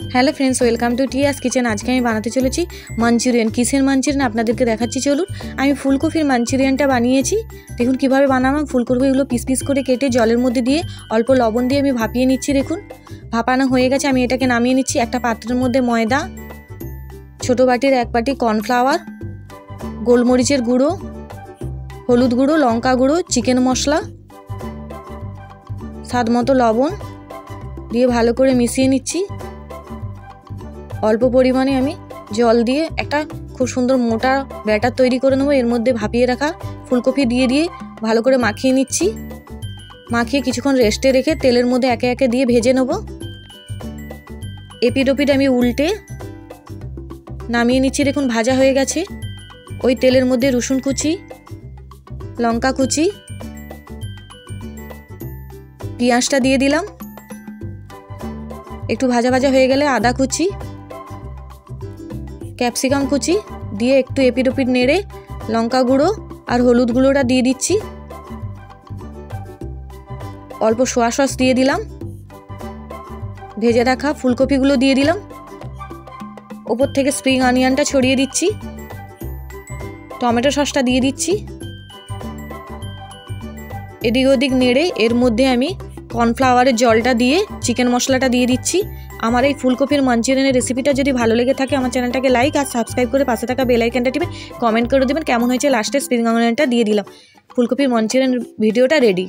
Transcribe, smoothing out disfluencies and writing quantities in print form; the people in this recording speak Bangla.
Hello friends, welcome to টিয়াস kitchen. আজকে আমি বানাতে চলেছি মাঞ্চুরিয়ান। কিসের মাঞ্চুরিয়ান আপনাদেরকে দেখাচ্ছি, চলুন। আমি ফুলকপির মাঞ্চুরিয়ানটা বানিয়েছি। দেখুন কিভাবে বানালাম। ফুলকপিগুলো পিস পিস করে কেটে জলের মধ্যে দিয়ে অল্প লবণ দিয়ে আমি ভাপিয়ে নিচ্ছি। দেখুন ভাপানো হয়ে গেছে, আমি এটাকে নামিয়ে নিচ্ছি। একটা পাত্রের মধ্যে ময়দা, ছোটো বাটির 1 বাটি কর্নফ্লাওয়ার, গোলমরিচের গুঁড়ো, হলুদ গুঁড়ো, লঙ্কা গুঁড়ো, চিকেন মশলা, স্বাদ মতো লবণ দিয়ে ভালো করে মিশিয়ে নিচ্ছি। অল্প পরিমাণে আমি জল দিয়ে একটা খুব সুন্দর মোটা ব্যাটার তৈরি করে নেবো। এর মধ্যে ভাপিয়ে রাখা ফুলকপি দিয়ে ভালো করে মাখিয়ে নিচ্ছি। মাখিয়ে কিছুক্ষণ রেস্টে রেখে তেলের মধ্যে একে একে দিয়ে ভেজে নেব। এপিট ওপিট আমি উল্টে নামিয়ে নিচ্ছি। দেখুন ভাজা হয়ে গেছে। ওই তেলের মধ্যে রসুন কুচি, লঙ্কা কুচি, পেঁয়াজটা দিয়ে দিলাম। একটু ভাজা ভাজা হয়ে গেলে আদা কুচি, ক্যাপসিকাম কুচি দিয়ে একটু এপিট ওপিট নেড়ে লঙ্কা গুঁড়ো আর হলুদ গুঁড়োটা দিয়ে দিচ্ছি। অল্প সোয়া সস দিয়ে দিলাম। ভেজে রাখা ফুলকপিগুলো দিয়ে দিলাম। ওপর থেকে স্প্রিং অনিয়নটা ছড়িয়ে দিচ্ছি। টমেটো সসটা দিয়ে দিচ্ছি। এদিক ওদিক নেড়ে এর মধ্যে আমি কর্নফ্লাওয়ারের জলটা দিয়ে চিকেন মশলাটা দিয়ে দিচ্ছি। আমার এই ফুলকপির মাঞ্চুরিয়ানের রেসিপিটা যদি ভালো লেগে থাকে আমার চ্যানেলটাকে লাইক আর সাবস্ক্রাইব করে পাশে থাকা বেল আইকনটা টিপে কমেন্ট করে দেবেন কেমন হয়েছে। লাস্টে স্প্রিং অনিয়নটা দিয়ে দিলাম। ফুলকপির মাঞ্চুরিয়ান ভিডিওটা রেডি।